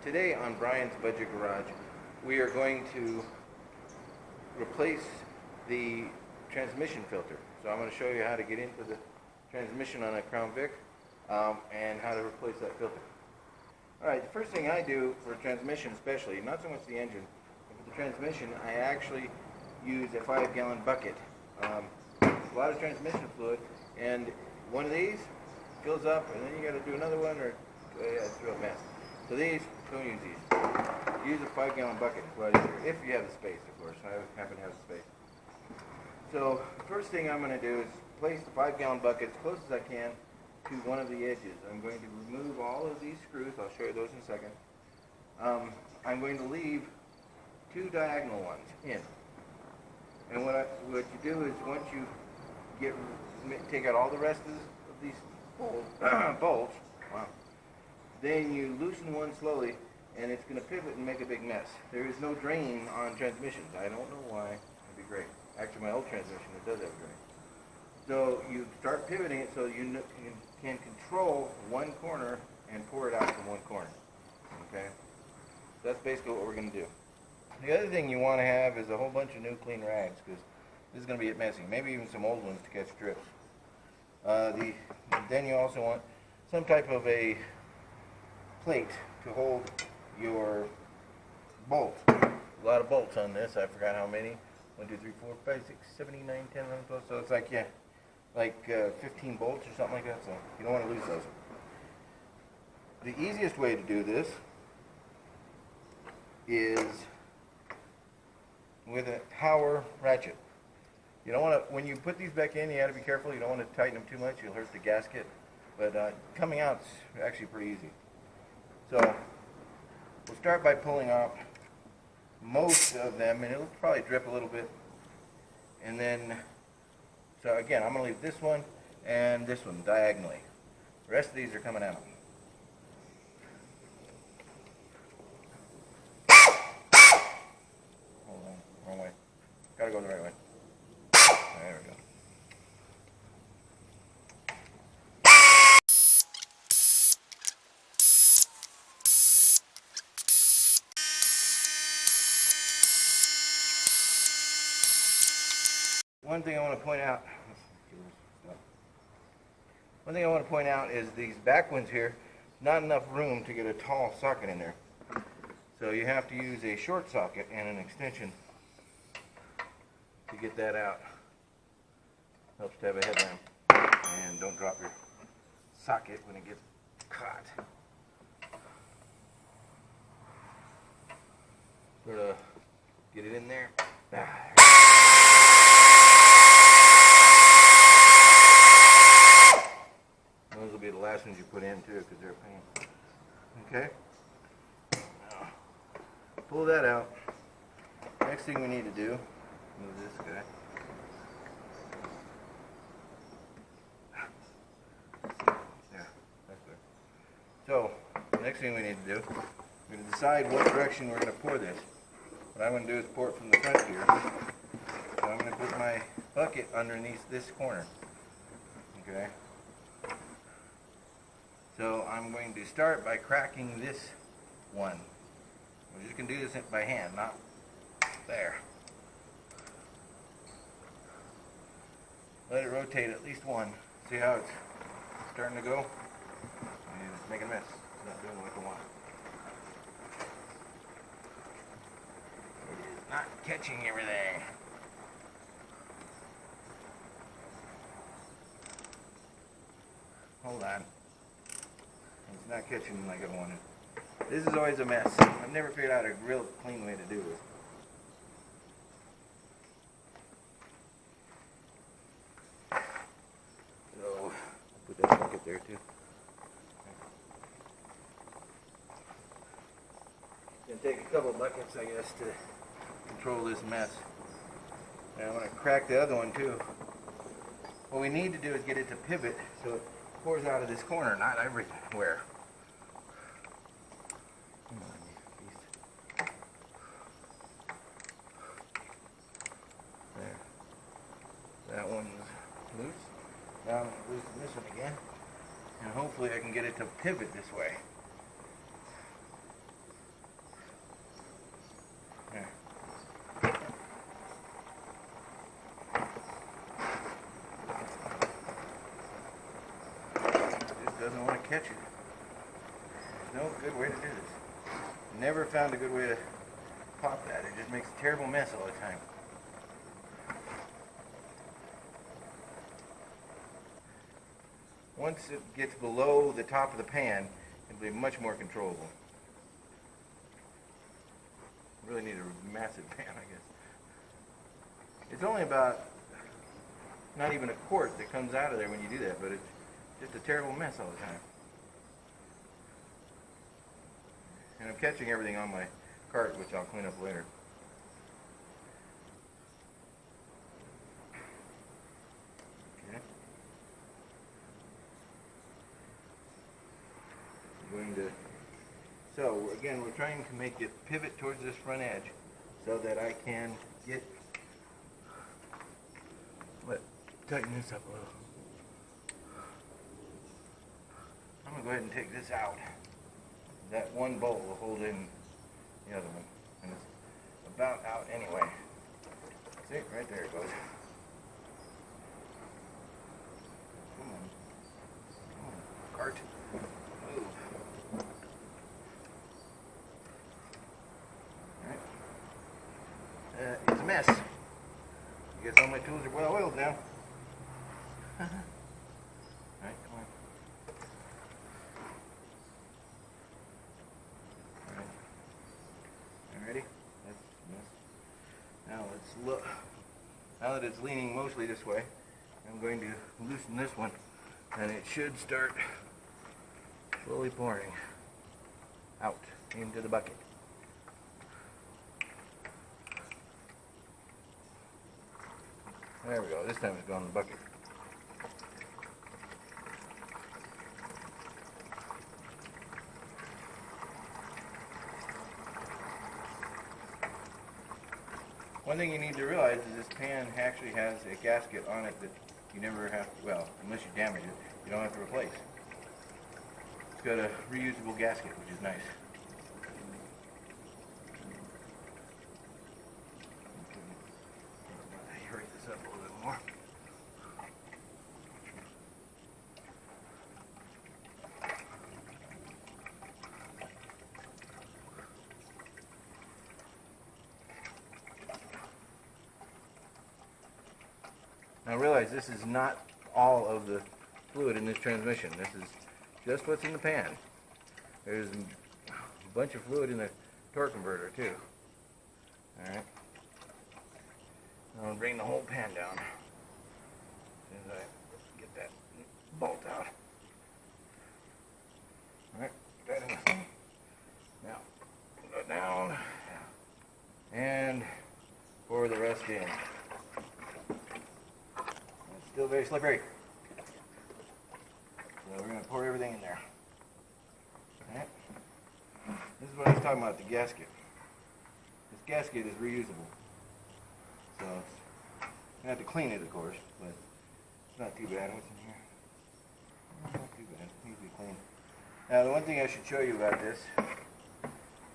Today on Brian's Budget Garage, we are going to replace the transmission filter. So I'm going to show you how to get into the transmission on a Crown Vic and how to replace that filter. Alright, the first thing I do for transmission especially, not so much the engine, but for the transmission, I actually use a 5-gallon bucket. A lot of transmission fluid, and one of these fills up, and then you got to do another one, or it's a real mess. So these, don't use these. Use a 5-gallon bucket. It's a lot easier, if you have the space, of course. I happen to have the space. So the first thing I'm going to do is place the 5-gallon bucket as close as I can to one of the edges. I'm going to remove all of these screws. I'll show you those in a second. I'm going to leave 2 diagonal ones in. And what you do is once you take out all the rest of these bolts, wow, then you loosen one slowly, and it's going to pivot and make a big mess. There is no drain on transmissions. I don't know why. It'd be great. Actually, my old transmission, it does have a drain. So you start pivoting it so you can control one corner and pour it out from one corner. Okay? So that's basically what we're going to do. The other thing you want to have is a whole bunch of new clean rags, because this is going to be messy. Maybe even some old ones to catch drips. Then you also want some type of a plate to hold your bolts. A lot of bolts on this. I forgot how many. 1, 2, 3, 4, 5, 6, 7, 8, 9, 10, 11, 12. So it's like, 15 bolts or something like that. So you don't want to lose those. The easiest way to do this is with a power ratchet. You don't want to, when you put these back in, you got to be careful. You don't want to tighten them too much. You'll hurt the gasket. But coming out is actually pretty easy. So we'll start by pulling out most of them, and it'll probably drip a little bit. And then, so again, I'm going to leave this one and this one diagonally. The rest of these are coming out. Hold on, wrong way. Gotta go the right way. There we go. One thing I want to point out is these back ones here, not enough room to get a tall socket in there. So you have to use a short socket and an extension to get that out. Helps to have a headlamp, and don't drop your socket when it gets caught. Sort of get it in there. Those will be the last ones you put in too, because they're a pain. Okay? Now, pull that out. Next thing we need to do, move this guy. Yeah, that's good. So, next thing we need to do, we're going to decide what direction we're going to pour this. What I'm going to do is pour it from the front here. So I'm going to put my bucket underneath this corner. Okay? So I'm going to start by cracking this one. We're just going to do this by hand, not there. Let it rotate at least one. See how it's starting to go? And it's making a mess. It's not doing what I want. It is not catching everything. Hold on. It's not catching like I wanted. This is always a mess. I've never figured out a real clean way to do it. So, I'll put that bucket there too. It's going to take a couple buckets, I guess, to control this mess. And I'm going to crack the other one too. What we need to do is get it to pivot so it pours out of this corner, not everywhere. There. That one's loose. Now I'm going to loosen this one again. And hopefully I can get it to pivot this way. catch it. There's no good way to do this. Never found a good way to pop that. It just makes a terrible mess all the time. Once it gets below the top of the pan, it'll be much more controllable. Really need a massive pan, I guess. It's only about not even a quart that comes out of there when you do that, but it's just a terrible mess all the time. And I'm catching everything on my cart, which I'll clean up later. Okay. So again, we're trying to make it pivot towards this front edge so that I can get, tighten this up a little. I'm going to go ahead and take this out. That one bolt will hold in the other one. And it's about out anyway. See, right there it goes. Come on. Come on, cart. Move. Alright. It's a mess. I guess all my tools are well oiled now. Alright, come on. Ready? Now let's look. Now that it's leaning mostly this way, I'm going to loosen this one, and it should start slowly pouring out into the bucket. There we go. This time it's gone in the bucket. One thing you need to realize is this pan actually has a gasket on it that you never have to, well, unless you damage it, you don't have to replace. It's got a reusable gasket, which is nice. Hurry this up a little bit more. Now realize this is not all of the fluid in this transmission. This is just what's in the pan. There's a bunch of fluid in the torque converter too. Alright. I'm going to bring the whole pan down as soon as I get that bolt out. Alright, that in the thing. Now, go down and pour the rest in. Still very slippery. So we're going to pour everything in there. Alright. This is what I was talking about, the gasket. This gasket is reusable. So you have to clean it, of course, but it's not too bad. What's in here? Not too bad. It needs to be clean. Now the one thing I should show you about this,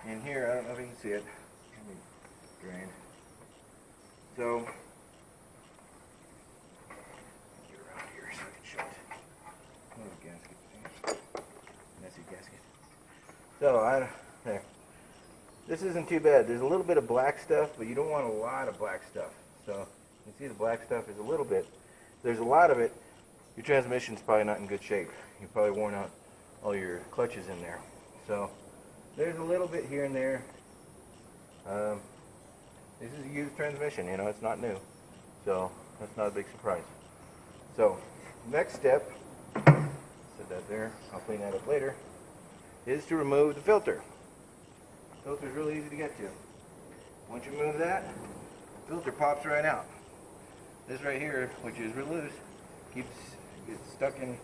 in here, I don't know if you can see it. Let me drain. So so there. This isn't too bad. There's a little bit of black stuff, but you don't want a lot of black stuff. So you can see the black stuff is a little bit. There's a lot of it. Your transmission's probably not in good shape. You've probably worn out all your clutches in there. So there's a little bit here and there. This is a used transmission, you know, it's not new. So that's not a big surprise. So next step, set that there, I'll clean that up later, is to remove the filter. The filter is really easy to get to. Once you remove that, the filter pops right out. This right here, which is real loose, gets stuck in,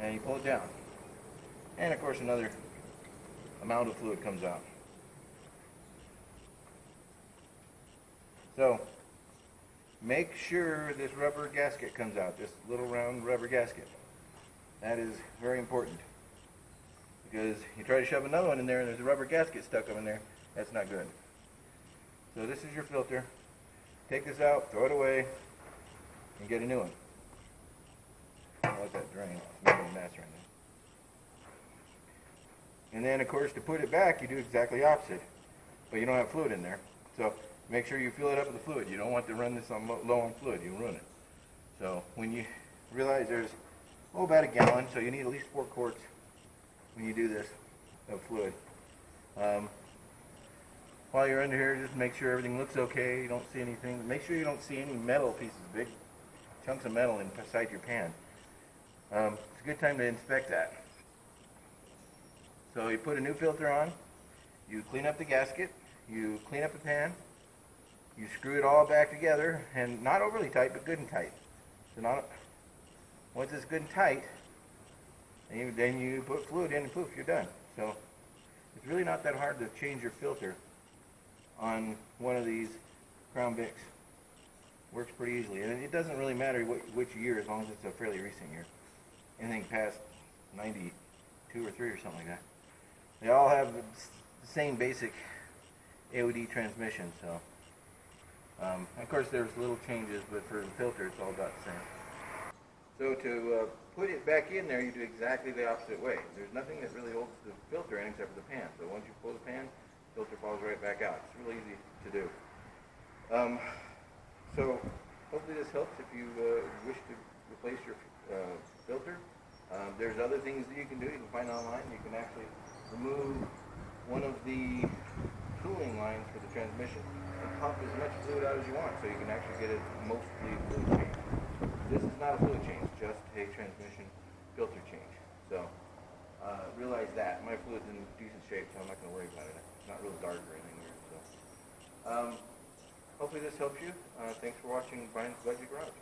and you pull it down. And of course another amount of fluid comes out. So make sure this rubber gasket comes out, this little round rubber gasket. That is very important. Because you try to shove another one in there and there's a rubber gasket stuck up in there, that's not good. So this is your filter. Take this out, throw it away, and get a new one. I'll let that drain. It's making a mess right And then, of course, to put it back, you do exactly opposite. But you don't have fluid in there. So make sure you fill it up with the fluid. You don't want to run this on low on fluid. You'll ruin it. So when you realize there's about a gallon, so you need at least 4 quarts when you do this of fluid. While you're under here, just make sure everything looks okay. You don't see anything. Make sure you don't see any metal pieces, big chunks of metal inside your pan. It's a good time to inspect that. So you put a new filter on, you clean up the gasket, you clean up the pan, you screw it all back together, and not overly tight, but good and tight. So once it's good and tight, then you put fluid in and poof, you're done. So it's really not that hard to change your filter on one of these Crown Vics. Works pretty easily, and it doesn't really matter which year, as long as it's a fairly recent year. Anything past 92 or 3 or something like that. They all have the same basic AOD transmission, so of course there's little changes, but for the filter it's all about the same. So to put it back in there, you do exactly the opposite way. There's nothing that really holds the filter in except for the pan. So once you pull the pan, the filter falls right back out. It's really easy to do. So hopefully this helps if you wish to replace your filter. There's other things that you can do. You can find online. You can actually remove one of the cooling lines for the transmission and pump as much fluid out as you want, so you can actually get a mostly fluid change. This is not a fluid change, just a transmission filter change. So realize that. My fluid's in decent shape, so I'm not going to worry about it. It's not real dark or anything weird. So hopefully this helps you. Thanks for watching Brian's Budget Garage.